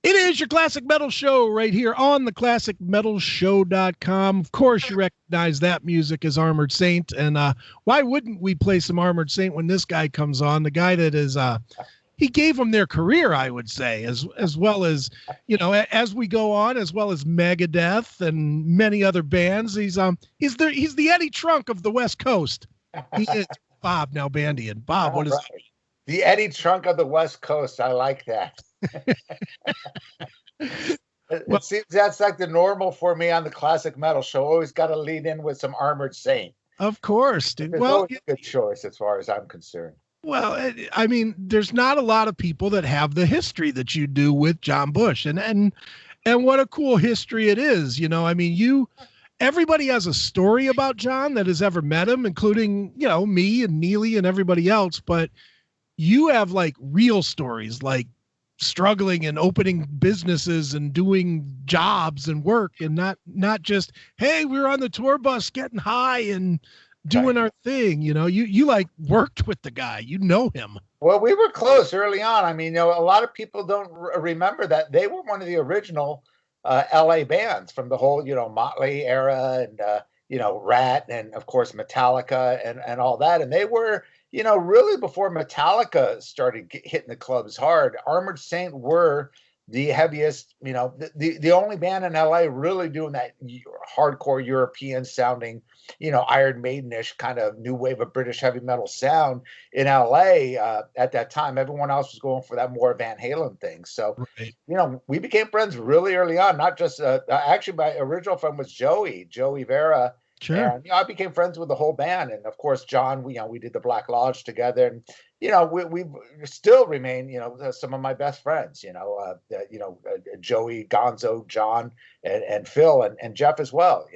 It is your Classic Metal Show right here on the classicmetalshow.com. Of course, you recognize that music as Armored Saint. And why wouldn't we play some Armored Saint when this guy comes on? The guy that is, he gave them their career, I would say, as well as, as we go on, as well as Megadeth and many other bands. He's the Eddie Trunk of the West Coast. He is Bob Nalbandian. Bob, what is right. The Eddie Trunk of the West Coast? I like that. It seems that's like the normal for me on the Classic Metal Show. Always got to lead in with some Armored Saint. Of course, dude. Well, a good choice as far as I'm concerned. Well, I mean, there's not a lot of people that have the history that you do with John Bush, and what a cool history it is. I mean, everybody has a story about John that has ever met him, including me and Neely and everybody else. But you have like real stories, like struggling and opening businesses and doing jobs and work, and not just, hey, we're on the tour bus getting high and doing our thing. You like worked with the guy, him. Well, we were close early on. I mean, a lot of people don't remember that they were one of the original LA bands from the whole, Motley era and, Rat and of course Metallica and all that. And they were, really before Metallica started hitting the clubs hard, Armored Saint were the heaviest, the only band in LA really doing that hardcore European sounding, Iron Maidenish kind of new wave of British heavy metal sound in LA at that time. Everyone else was going for that more Van Halen thing. So, right. We became friends really early on, not just, actually my original friend was Joey Vera. Sure. And I became friends with the whole band, and of course, John. We did the Black Lodge together, and we still remain some of my best friends. Joey, Gonzo, John, and Phil, and Jeff as well.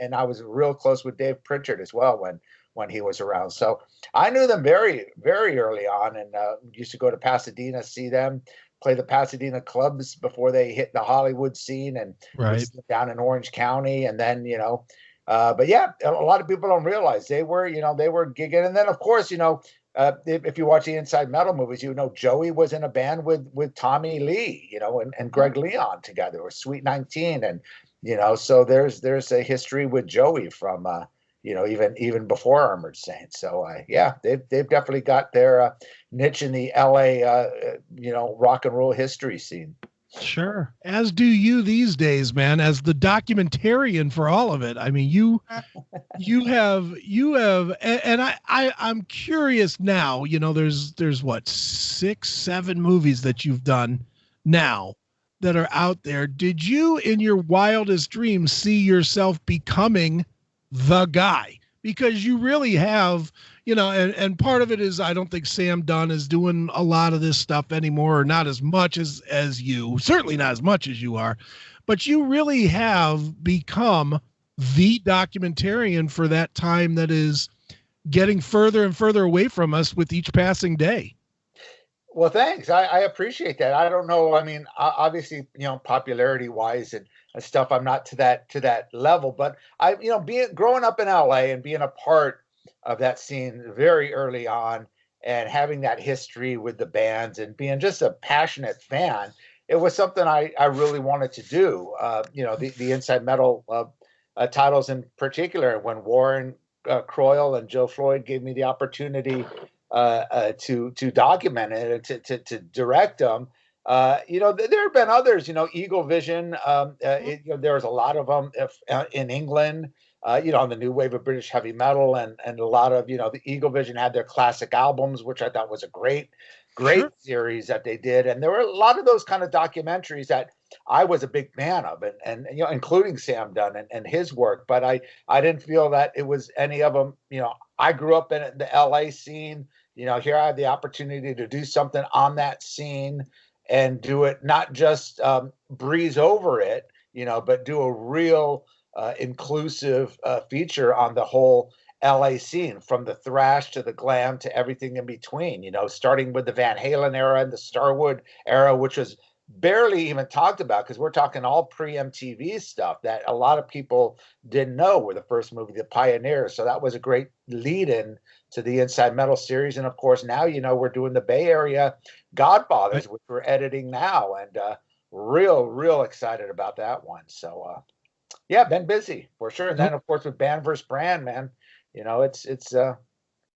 And I was real close with Dave Pritchard as well when he was around. So I knew them very very early on, and used to go to Pasadena, see them play the Pasadena clubs before they hit the Hollywood scene, and right down in Orange County, and then but yeah, a lot of people don't realize they were gigging. And then of course, if you watch the Inside Metal movies, Joey was in a band with Tommy Lee, and Greg Leon together, or Sweet 19. And, so there's a history with Joey from, even before Armored Saints. So yeah, they've definitely got their niche in the LA, rock and roll history scene. Sure. As do you these days, man, as the documentarian for all of it. I mean, you have, and I'm curious now, there's what, 6, 7 movies that you've done now that are out there. Did you in your wildest dreams see yourself becoming the guy? Because you really have, and part of it is I don't think Sam Dunn is doing a lot of this stuff anymore, or not as much as you, certainly not as much as you are, but you really have become the documentarian for that time that is getting further and further away from us with each passing day. Well, thanks. I appreciate that. I don't know. I mean, obviously, popularity wise and stuff, I'm not to that level, but I, growing up in LA and being a part of that scene very early on and having that history with the bands and being just a passionate fan, it was something I really wanted to do. The Inside Metal titles in particular, when Warren Croyle and Joe Floyd gave me the opportunity to document it and to direct them. There have been others, Eagle Vision. There was a lot of them in England, on the new wave of British heavy metal, and a lot of, the Eagle Vision had their classic albums, which I thought was a great sure. series that they did. And there were a lot of those kind of documentaries that I was a big fan of, and including Sam Dunn and his work. But I didn't feel that it was any of them. I grew up in the LA scene. Here I have the opportunity to do something on that scene and do it, not just breeze over it, but do a real inclusive feature on the whole LA scene, from the thrash to the glam to everything in between, starting with the Van Halen era and the Starwood era, which was barely even talked about, because we're talking all pre-MTV stuff that a lot of people didn't know were the first movie, The Pioneers. So that was a great lead-in to the Inside Metal series. And of course, now, we're doing the Bay Area Godfathers, which we're editing now. And real excited about that one. So yeah, been busy for sure. And Oh, then of course with band versus brand, man, it's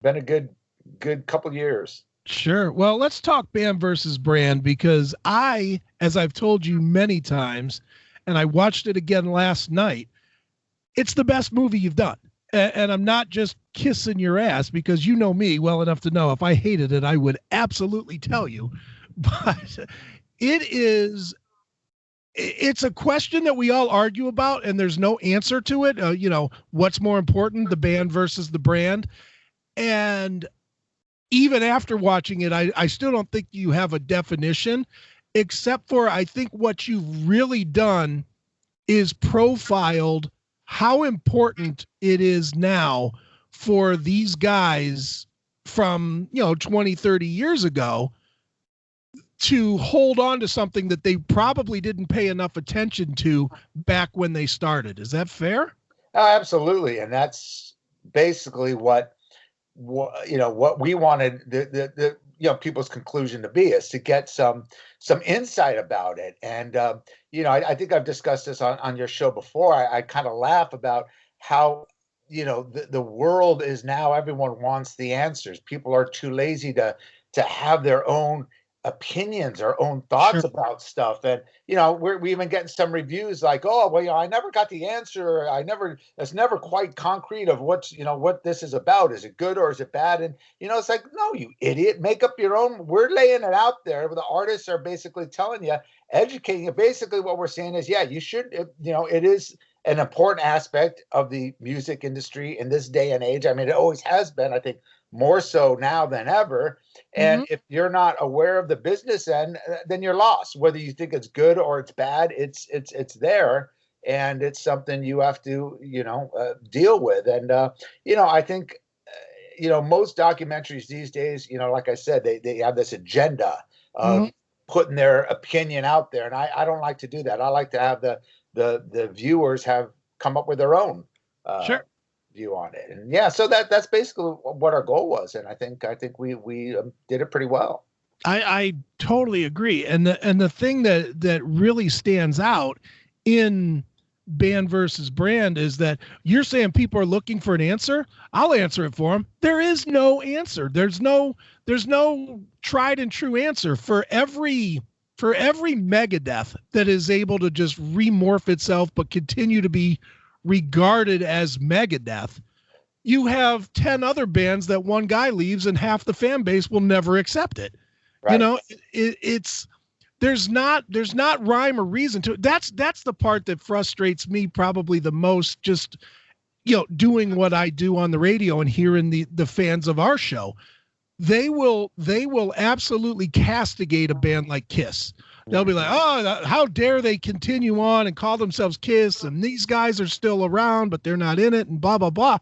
been a good couple years. sure. Well, let's talk band versus brand because as I've told you many times, and I watched it again last night, it's the best movie you've done. And I'm not just kissing your ass because you know me well enough to know if I hated it, I would absolutely tell you. But it is, it's a question that we all argue about, and there's no answer to it. What's more important, the band versus the brand? And even after watching it, I still don't think you have a definition, except for I think what you've really done is profiled how important it is now for these guys from 20, 30 years ago to hold on to something that they probably didn't pay enough attention to back when they started. Is that fair? Oh, absolutely. And that's basically what we wanted the people's conclusion to be, is to get some insight about it. And I think I've discussed this on your show before. I kind of laugh about how the world is now, everyone wants the answers. People are too lazy to have their own opinions or own thoughts Sure. about stuff. And we even getting some reviews like, oh well, I never got the answer, it's never quite concrete of what this is about. Is it good or is it bad? And it's like, no, you idiot, make up your own. We're laying it out there. The artists are basically telling you, educating you. Basically what we're saying is, yeah, you should, it is an important aspect of the music industry in this day and age. I mean, it always has been, I think more so now than ever. And if you're not aware of the business end, then you're lost. Whether you think it's good or it's bad, it's there, and it's something you have to deal with. And I think most documentaries these days, like I said, they have this agenda of putting their opinion out there, and I don't like to do that. I like to have the viewers have come up with their own Sure. view on it. And yeah, so that's basically what our goal was, and I think we did it pretty well. I totally agree. And the thing that really stands out in band versus brand is that you're saying people are looking for an answer. I'll answer it for them. There is no answer. There's no tried and true answer for every Megadeth that is able to just remorph itself but continue to be regarded as Megadeth. You have 10 other bands that one guy leaves and half the fan base will never accept it. Right. It's there's not rhyme or reason to it. That's the part that frustrates me probably the most, just doing what I do on the radio and hearing the fans of our show. They will absolutely castigate a band like Kiss. They'll be like, oh, how dare they continue on and call themselves Kiss, and these guys are still around, but they're not in it, and blah, blah, blah.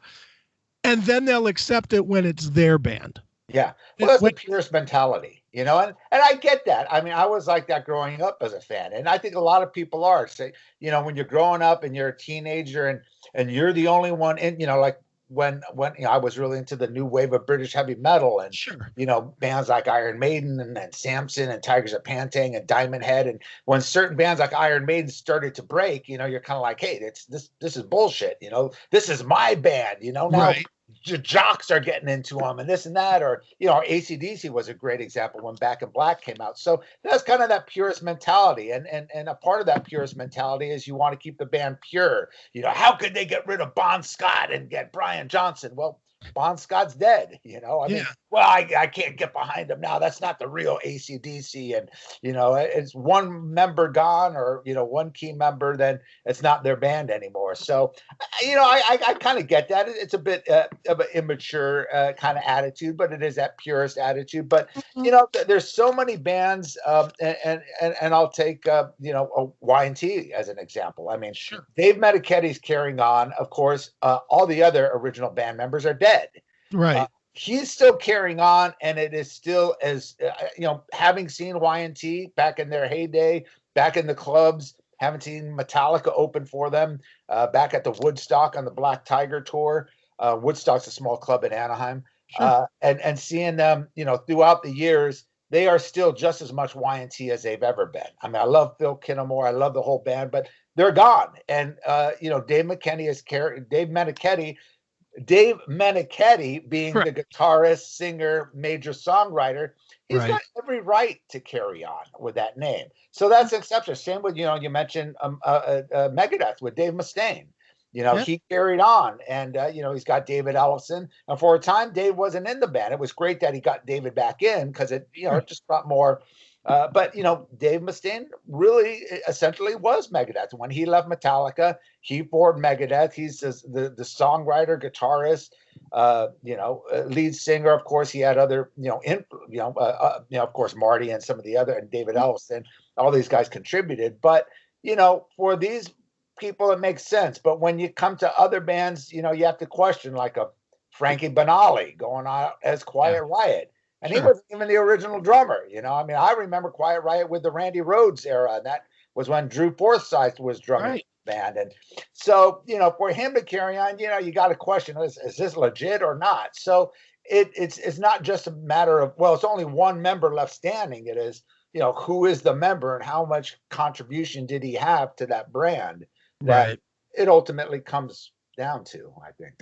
And then they'll accept it when it's their band. Yeah. Well, that's the purist mentality, and I get that. I mean, I was like that growing up as a fan. And I think a lot of people are. Say, when you're growing up and you're a teenager and you're the only one in, like when I was really into the new wave of British heavy metal, and sure, bands like Iron Maiden and Samson and Tigers of Pantang and Diamond Head, and when certain bands like Iron Maiden started to break, you're kind of like, hey, this is bullshit. This is my band. Now right. Jocks are getting into them and this and that, or AC/DC was a great example when Back in Black came out. So that's kind of that purist mentality, and a part of that purist mentality is you want to keep the band pure. How could they get rid of Bon Scott and get Brian Johnson? Well, Bon Scott's dead. I mean, well, I can't get behind him now. That's not the real AC/DC, and it's one member gone, or one key member, then it's not their band anymore. So I kind of get that. It's a bit of an immature kind of attitude, but it is that purist attitude. But there's so many bands, and I'll take Y&T as an example. I mean, Sure. Dave Metichetti's carrying on. Of course, all the other original band members are dead. Right. He's still carrying on, and it is still as having seen Y&T back in their heyday, back in the clubs, having seen Metallica open for them back at the Woodstock on the Black Tiger tour. Woodstock's a small club in Anaheim. Sure. And seeing them, throughout the years, they are still just as much Y&T as they've ever been. I mean, I love Phil Kinnemore, I love the whole band, but they're gone. And Dave Meniketti being Right. the guitarist, singer, major songwriter, he's Right. got every right to carry on with that name. So that's an exception. Same with, you mentioned Megadeth with Dave Mustaine. Yeah. He carried on, and he's got David Ellefson. And for a time, Dave wasn't in the band. It was great that he got David back in because it just brought more. But Dave Mustaine really essentially was Megadeth. When he left Metallica, he formed Megadeth. He's the songwriter, guitarist, lead singer. Of course, he had other, of course, Marty and some of the other, and David Ellefson. All these guys contributed. But for these people, it makes sense. But when you come to other bands, you have to question, like a Frankie Banali going on as Quiet Riot. And he wasn't even the original drummer, I remember Quiet Riot with the Randy Rhoads era, and that was when Drew Forsythe was drumming the band. And so, for him to carry on, you got to question, is this legit or not? So it's not just a matter of, well, it's only one member left standing. It is, who is the member and how much contribution did he have to that brand that it ultimately comes down to, I think.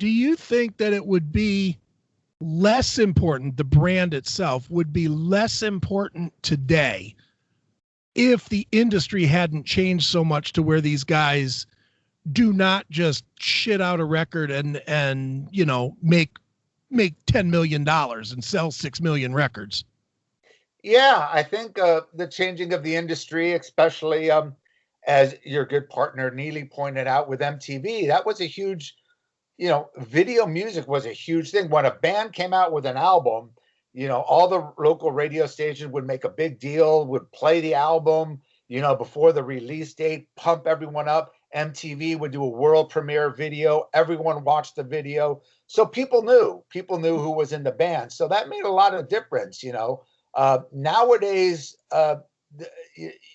Do you think that it would be less important, the brand itself would be less important today if the industry hadn't changed so much to where these guys do not just shit out a record and make $10 million and sell 6 million records? Yeah, I think the changing of the industry, especially as your good partner Neely pointed out with MTV, that was a huge, video music was a huge thing. When a band came out with an album, all the local radio stations would make a big deal, would play the album, before the release date, pump everyone up. MTV would do a world premiere video. Everyone watched the video. So people knew who was in the band. So that made a lot of difference, Nowadays,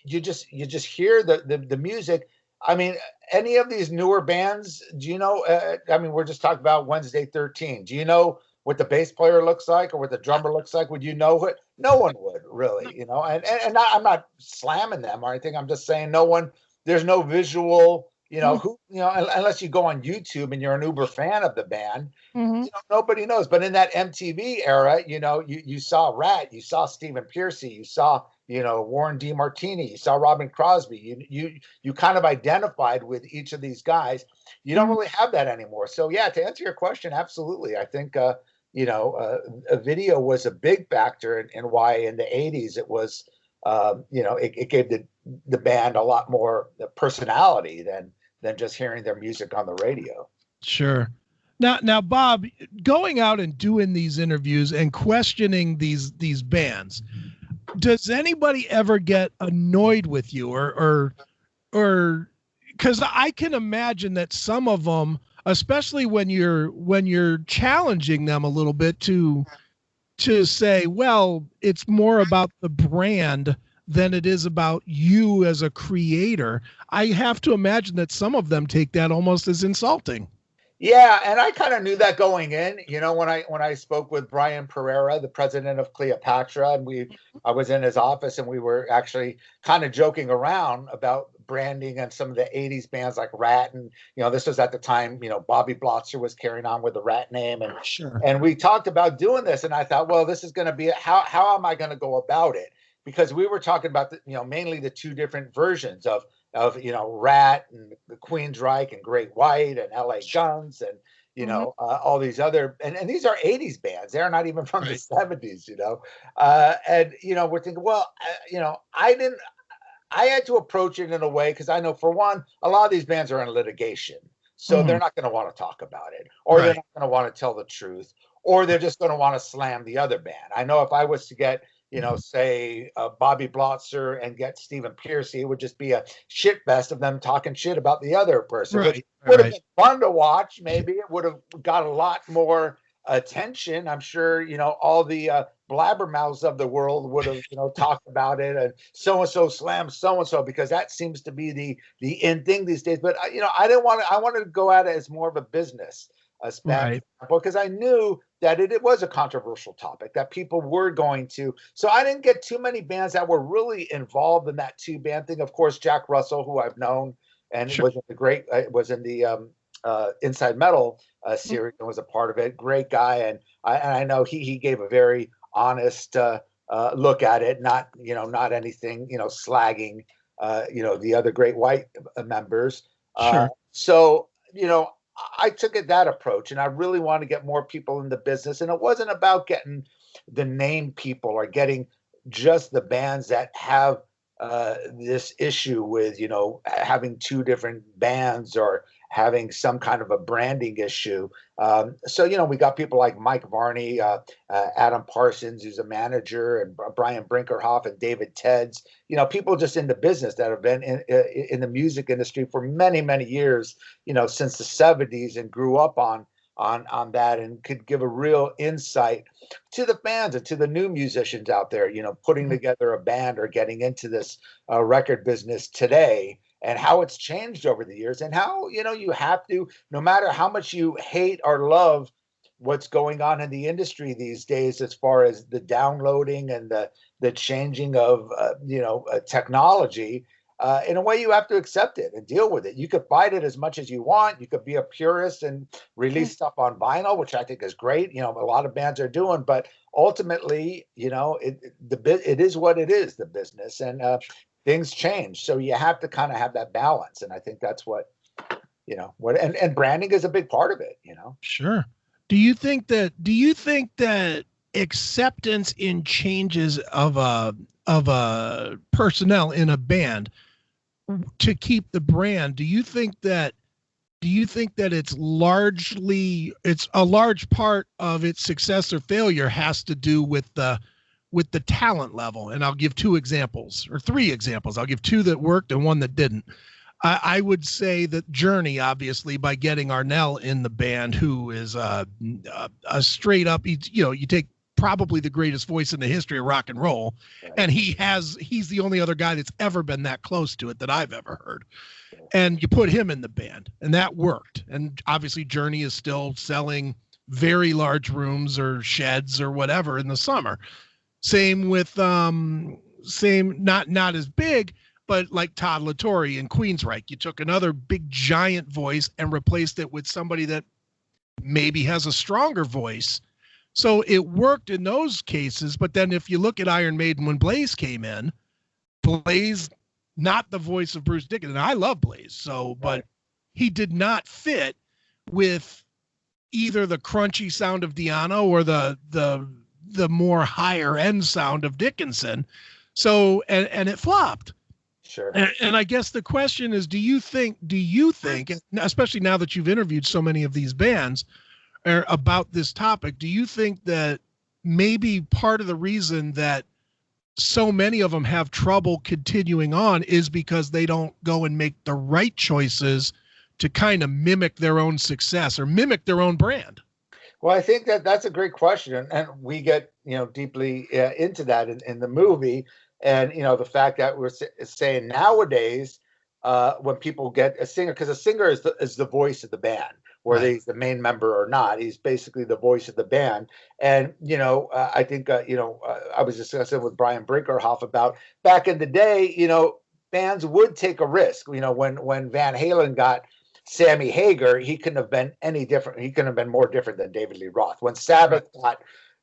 you just hear the music. I mean, any of these newer bands, do you know? We're just talking about Wednesday 13. Do you know what the bass player looks like or what the drummer looks like? Would you know it? No one would really, And I'm not slamming them or anything. I'm just saying no one. There's no visual, unless you go on YouTube and you're an uber fan of the band. Nobody knows. But in that MTV era, you saw Rat, you saw Stephen Pearcy, you saw Warren DeMartini, you saw Robin Crosby. You kind of identified with each of these guys. You don't really have that anymore. So yeah, to answer your question, absolutely. I think a video was a big factor in why in the 80s it was it gave the band a lot more personality than just hearing their music on the radio. Sure. Now, Bob, going out and doing these interviews and questioning these bands, does anybody ever get annoyed with you or because I can imagine that some of them, especially when you're challenging them a little bit to say, well, it's more about the brand than it is about you as a creator. I have to imagine that some of them take that almost as insulting. Yeah, and I kind of knew that going in. When I spoke with Brian Pereira, the president of Cleopatra, and I was in his office, and we were actually kind of joking around about branding and some of the 80s bands like Rat, and this was at the time Bobby Blotzer was carrying on with the Rat name, and and we talked about doing this, and I thought, well, this is going to be how am I going to go about it? Because we were talking about mainly the two different versions of Rat and the Queensryche and Great White and LA Guns and all these other and these are 80s bands. They're not even from the 70s, and we're thinking, well, I had to approach it in a way because I know, for one, a lot of these bands are in litigation, so they're not going to want to talk about it, or they're not going to want to tell the truth, or they're just going to want to slam the other band. I know if I was to get say Bobby Blotzer and get Stephen Pearcy, it would just be a shit fest of them talking shit about the other person, which would have been fun to watch. Maybe it would have got a lot more attention. I'm sure, all the blabbermouths of the world would have, talked about it and so-and-so slammed so-and-so, because that seems to be the in thing these days. But, I wanted to go at it as more of a business aspect, because I knew that it was a controversial topic, that people were going to. So I didn't get too many bands that were really involved in that two band thing. Of course, Jack Russell, who I've known, and Sure. was in the Inside Metal series and was a part of it. Great guy, and I know he gave a very honest look at it, not anything slagging the other great white members. Sure. So I took it that approach, and I really wanted to get more people in the business. And it wasn't about getting the name people or getting just the bands that have this issue with having two different bands or having some kind of a branding issue. So we got people like Mike Varney, Adam Parsons, who's a manager, and Brian Brinkerhoff and David Teds. People just in the business that have been in the music industry for many, many years, since the 70s, and grew up on that, and could give a real insight to the fans and to the new musicians out there, putting together a band or getting into this record business today, and how it's changed over the years, and how, you have to, no matter how much you hate or love what's going on in the industry these days, as far as the downloading and the changing of, technology, in a way you have to accept it and deal with it. You could fight it as much as you want. You could be a purist and release stuff on vinyl, which I think is great. A lot of bands are doing, but ultimately, it is what it is, the business, and things change. So you have to kind of have that balance. And I think that's what branding is a big part of it, Sure. Do you think that acceptance in changes of a personnel in a band to keep the brand, do you think that it's a large part of its success or failure has to do with the talent level? And I'll give two examples, or three examples. I'll give two that worked and one that didn't. I would say that Journey, obviously, by getting Arnell in the band, who is a straight up, you take probably the greatest voice in the history of rock and roll, and he's the only other guy that's ever been that close to it that I've ever heard. And you put him in the band, and that worked. And obviously Journey is still selling very large rooms or sheds or whatever in the summer. Same with not as big, but like Todd La Torre in Queensryche. You took another big giant voice and replaced it with somebody that maybe has a stronger voice. So it worked in those cases. But then if you look at Iron Maiden, when Blaze came in, Blaze, not the voice of Bruce Dickinson. And I love Blaze, but he did not fit with either the crunchy sound of Di'Anno or the more higher end sound of Dickinson. So, and it flopped. Sure. And I guess the question is, do you think, especially now that you've interviewed so many of these bands about this topic, do you think that maybe part of the reason that so many of them have trouble continuing on is because they don't go and make the right choices to kind of mimic their own success or mimic their own brand? Well, I think that's a great question, and we get deeply into that in the movie, and the fact that we're saying nowadays when people get a singer, because a singer is the voice of the band, whether he's the main member or not, he's basically the voice of the band. And I think I was discussing with Brian Brinkerhoff about back in the day, bands would take a risk. When Van Halen got Sammy Hagar, he couldn't have been any different. He couldn't have been more different than David Lee Roth. When Sabbath got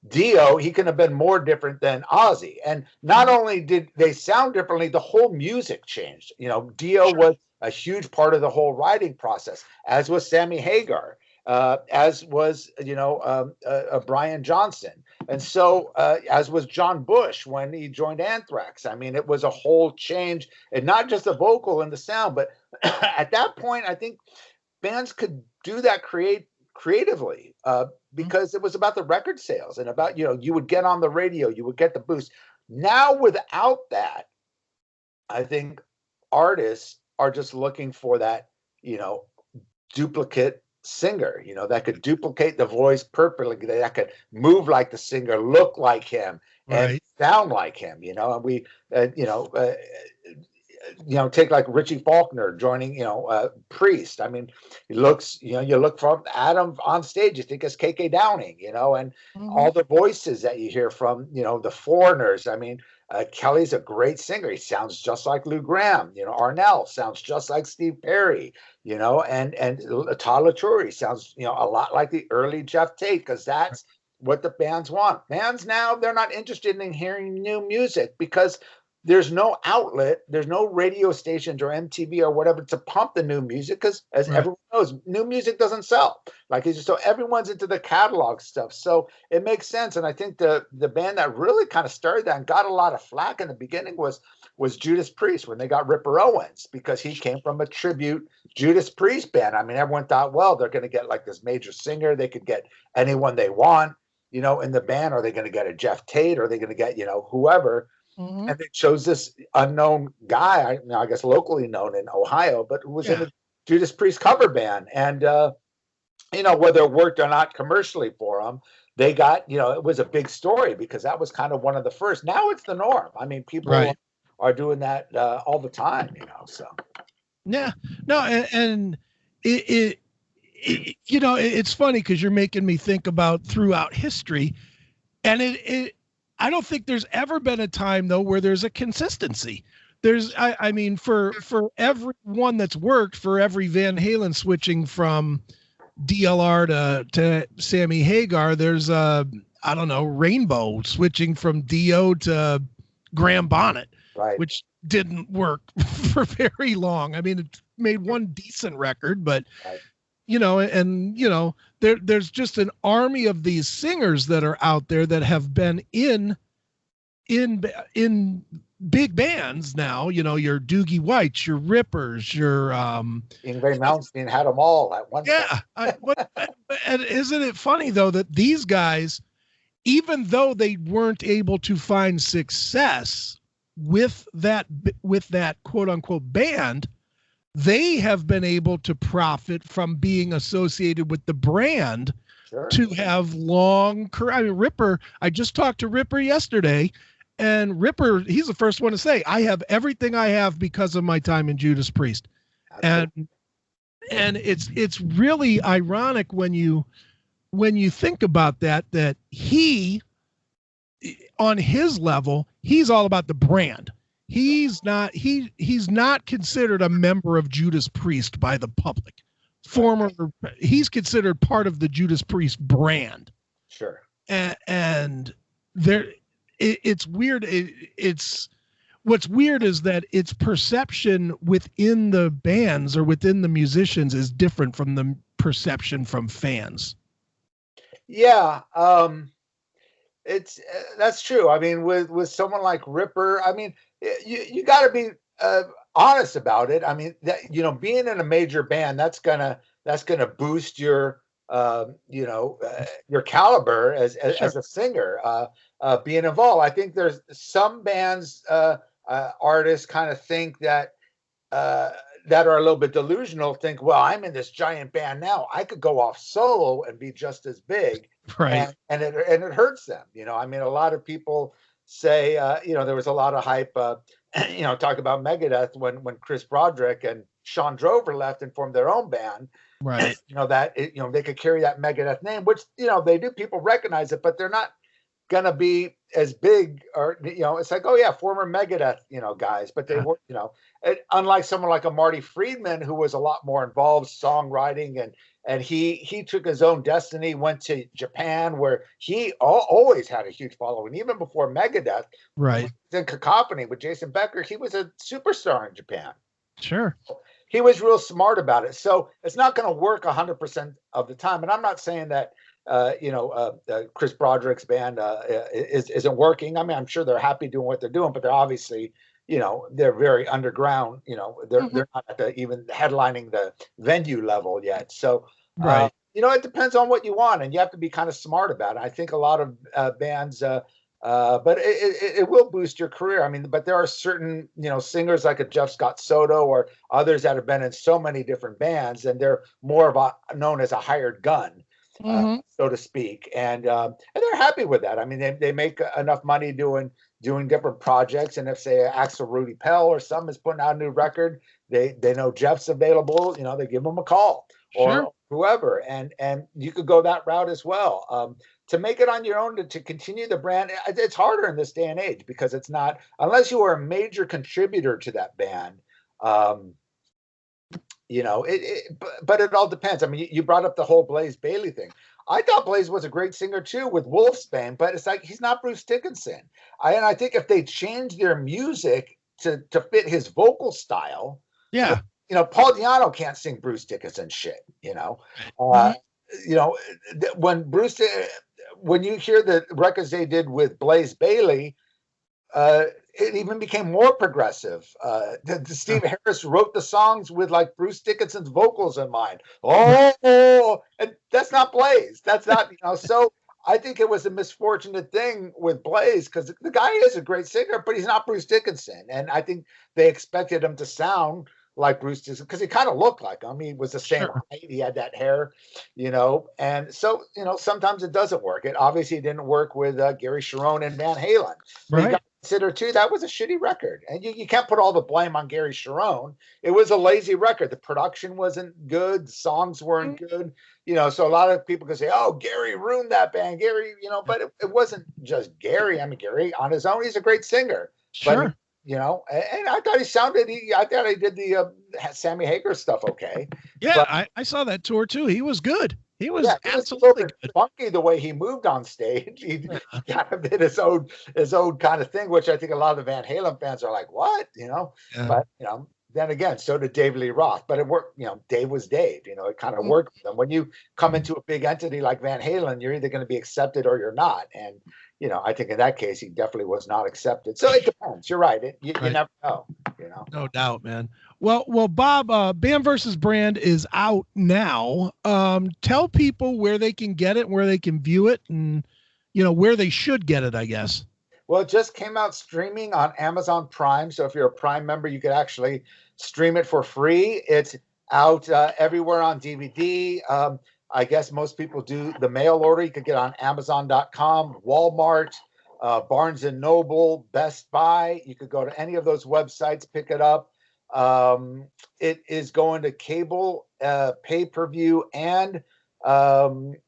Dio, he couldn't have been more different than Ozzy. And not only did they sound differently, the whole music changed. Dio was a huge part of the whole writing process, as was Sammy Hagar, as was Brian Johnson, and so as was John Bush when he joined Anthrax. I mean, it was a whole change, and not just the vocal and the sound, but at that point, I think bands could do that creatively because it was about the record sales and about you would get on the radio, you would get the boost. Now, without that, I think artists are just looking for that duplicate singer, that could duplicate the voice perfectly, that could move like the singer, look like him, and sound like him, and we take like Richie Faulkner joining, Priest. I mean, he looks, you look from Adam on stage, you think it's KK Downing, and all the voices that you hear from, the foreigners. I mean, Kelly's a great singer. He sounds just like Lou Gramm. Arnell sounds just like Steve Perry. And Todd LaTourie sounds, a lot like the early Jeff Tate, because that's what the bands want. Bands now, they're not interested in hearing new music because there's no outlet, there's no radio stations or MTV or whatever to pump the new music, because as everyone knows, new music doesn't sell. So everyone's into the catalog stuff. So it makes sense. And I think the band that really kind of started that and got a lot of flack in the beginning was Judas Priest, when they got Ripper Owens, because he came from a tribute Judas Priest band. I mean, everyone thought, well, they're going to get like this major singer. They could get anyone they want, in the band. Are they going to get a Jeff Tate? Or are they going to get, whoever? And they chose this unknown guy, I guess locally known in Ohio, but who was in a Judas Priest cover band. And, whether it worked or not commercially for them, they got, it was a big story because that was kind of one of the first. Now it's the norm. I mean, people are doing that all the time, so. Yeah, no. And it's funny because you're making me think about throughout history, and I don't think there's ever been a time though where there's a consistency. I mean, for everyone that's worked, for every Van Halen switching from DLR to Sammy Hagar, there's Rainbow switching from Dio to Graham Bonnet, which didn't work for very long. I mean, it made one decent record, but there's just an army of these singers that are out there that have been in big bands now, your Doogie Whites, your Rippers, your Ingray Malmsteen had them all at one point. And isn't it funny though that these guys, even though they weren't able to find success with that quote unquote band, they have been able to profit from being associated with the brand to have long career. I mean, Ripper, I just talked to Ripper yesterday, and Ripper, he's the first one to say, I have everything I have because of my time in Judas Priest. Absolutely. And it's really ironic when you think about that he, on his level, he's all about the brand. He's not considered a member of Judas Priest by the public. He's considered part of the Judas Priest brand. Sure. And it's weird. What's weird is that its perception within the bands or within the musicians is different from the perception from fans. Yeah. That's true. I mean, with someone like Ripper, I mean, you got to be honest about it. I mean, being in a major band, that's gonna boost your your caliber as a singer. Being involved, I think there's some bands, artists kind of think that are a little bit delusional. Think, well, I'm in this giant band now, I could go off solo and be just as big. Right. And it hurts them. I mean, a lot of people say, there was a lot of hype, talk about Megadeth when Chris Broderick and Sean Drover left and formed their own band. Right. They could carry that Megadeth name, which, they do. People recognize it, but they're not going to be as big, or, it's like, oh yeah, former Megadeth, guys, but they were, unlike someone like a Marty Friedman, who was a lot more involved songwriting, and he took his own destiny, went to Japan, where he always had a huge following, even before Megadeth. Right. In Cacophony with Jason Becker, he was a superstar in Japan. Sure. He was real smart about it. So it's not going to work 100% of the time. And I'm not saying that, Chris Broderick's band isn't working. I mean, I'm sure they're happy doing what they're doing, but they're obviously, they're very underground. They're not at even headlining the venue level yet. So, right. It depends on what you want, and you have to be kind of smart about it. I think a lot of bands, but it will boost your career. I mean, but there are certain, singers like a Jeff Scott Soto or others that have been in so many different bands, and they're more of known as a hired gun. So to speak, and they're happy with that. I mean, they make enough money doing doing different projects. And if, say, Axel Rudy Pell or some is putting out a new record, they know Jeff's available, you know, they give him a call, Sure. or whoever. And you could go that route as well. To make it on your own, to continue the brand, it's harder in this day and age, because it's not, unless you are a major contributor to that band. You know, but it all depends. I mean, you brought up the whole Blaze Bayley thing. I thought Blaze was a great singer too with Wolfsbane, but it's like, he's not Bruce Dickinson. And I think if they change their music to fit his vocal style, Yeah. you know, Paul Di'Anno can't sing Bruce Dickinson shit, you know. You know, when you hear the records they did with Blaze Bayley, it even became more progressive. Steve Harris wrote the songs with like Bruce Dickinson's vocals in mind. Oh, and that's not Blaze. That's not, you know, so I think it was a misfortunate thing with Blaze, because the guy is a great singer, but he's not Bruce Dickinson. And I think they expected him to sound like Bruce Dickinson, because he kind of looked like him. He was the same height. He had that hair, you know. And so, you know, sometimes it doesn't work. It obviously didn't work with Gary Cherone and Van Halen. Right. You got to consider too, that was a shitty record, and you can't put all the blame on Gary Cherone. It was a lazy record. The production wasn't good. The songs weren't good, you know. So a lot of people can say, "Oh, Gary ruined that band." Gary, you know, but it wasn't just Gary. I mean, Gary on his own, he's a great singer. Sure. But, you know, and I thought I thought he did the Sammy Hagar stuff okay. Yeah, but, I saw that tour too. He was good. He was absolutely good. Funky the way he moved on stage. He kind of did his own kind of thing, which I think a lot of the Van Halen fans are like, "What?" You know. Yeah. But, you know, then again, so did Dave Lee Roth. But it worked. You know, Dave was Dave. You know, it kind of worked for them. When you come into a big entity like Van Halen, you're either going to be accepted or you're not. And, you know, I think in that case, he definitely was not accepted. So it depends. You're right. You never know. You know. No doubt, man. Well, Bob, Band versus Brand is out now. Tell people where they can get it, where they can view it, and, you know, where they should get it, I guess. Well, it just came out streaming on Amazon Prime. So if you're a Prime member, you could actually stream it for free. It's out everywhere on DVD. I guess most people do the mail order. You could get on Amazon.com, Walmart, Barnes & Noble, Best Buy. You could go to any of those websites, pick it up. It is going to cable, pay-per-view, and VOD.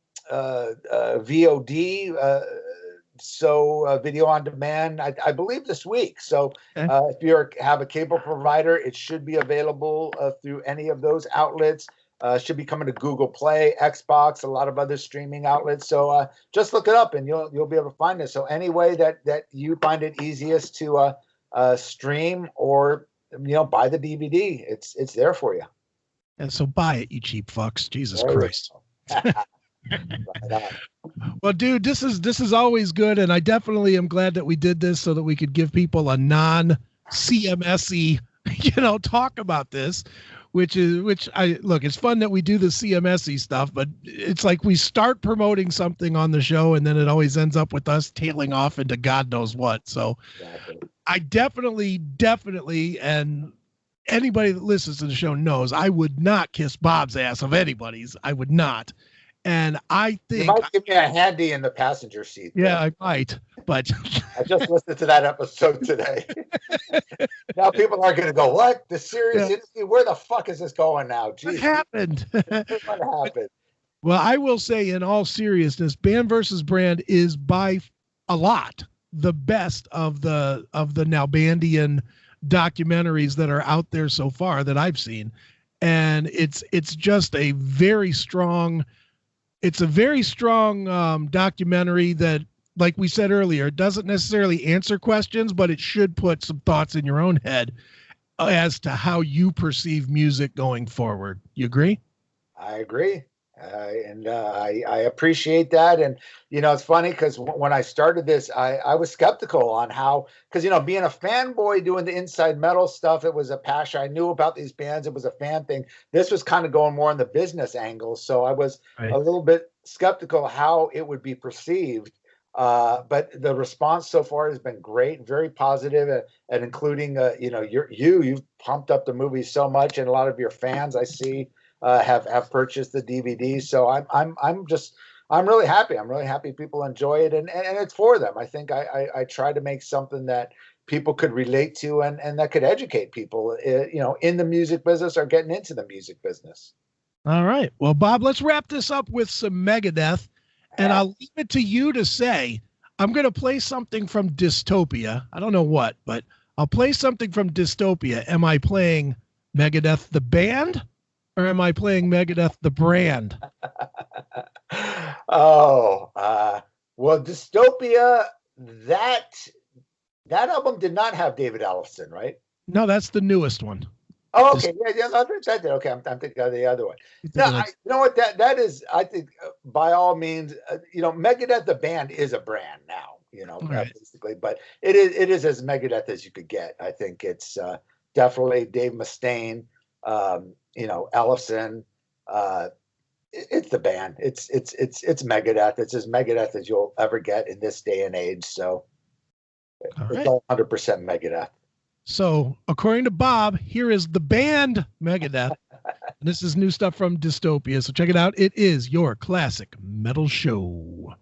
So video on demand, I believe this week. So if you have a cable provider, it should be available through any of those outlets. Should be coming to Google Play, Xbox, a lot of other streaming outlets. So just look it up and you'll be able to find it. So any way that you find it easiest to stream or, you know, buy the DVD, it's there for you. And so buy it, you cheap fucks. Jesus Christ. Well, dude, this is always good, and I definitely am glad that we did this so that we could give people a non-CMS-y, you know, talk about this, which it's fun that we do the CMS-y stuff, but it's like we start promoting something on the show and then it always ends up with us tailing off into God knows what. So I definitely, and anybody that listens to the show knows I would not kiss Bob's ass of anybody's. I would not. And I think you might give me a handy in the passenger seat. Yeah, I might, but I just listened to that episode today. Now people are going to go, "What? The serious interview? Where the fuck is this going now?" Jeez. What happened? What happened? Well, I will say, in all seriousness, Band versus Brand is by a lot the best of the Nalbandian documentaries that are out there so far that I've seen, and it's just a very strong. It's a very strong documentary that, like we said earlier, doesn't necessarily answer questions, but it should put some thoughts in your own head as to how you perceive music going forward. You agree? I agree. I appreciate that. And, you know, it's funny because when I started this, I was skeptical on how, because, you know, being a fanboy doing the Inside Metal stuff, it was a passion. I knew about these bands. It was a fan thing. This was kind of going more on the business angle. So I was a little bit skeptical how it would be perceived. But the response so far has been great, very positive, and including, you know, you've pumped up the movie so much, and a lot of your fans I see have purchased the DVD. So I'm I'm really happy. I'm really happy people enjoy it, and it's for them. I think I try to make something that people could relate to, and that could educate people, in the music business or getting into the music business. All right. Well, Bob, let's wrap this up with some Megadeth, and I'll leave it to you to say, I'm going to play something from Dystopia. I don't know what, but I'll play something from Dystopia. Am I playing Megadeth the band, or am I playing Megadeth the brand? Well, Dystopia, that album did not have David Ellefson, right? No, that's the newest one. Oh, okay. Yeah, I think that did. Okay, I'm thinking of the other one. No, you know what? That is, I think, by all means, Megadeth the band is a brand now. Right. Basically, but it is as Megadeth as you could get. I think it's definitely Dave Mustaine, Ellefson. It's the band. It's Megadeth. It's as Megadeth as you'll ever get in this day and age. So it's all 100% Megadeth. So, according to Bob, here is the band Megadeth. And this is new stuff from Dystopia. So check it out. It is your classic metal show.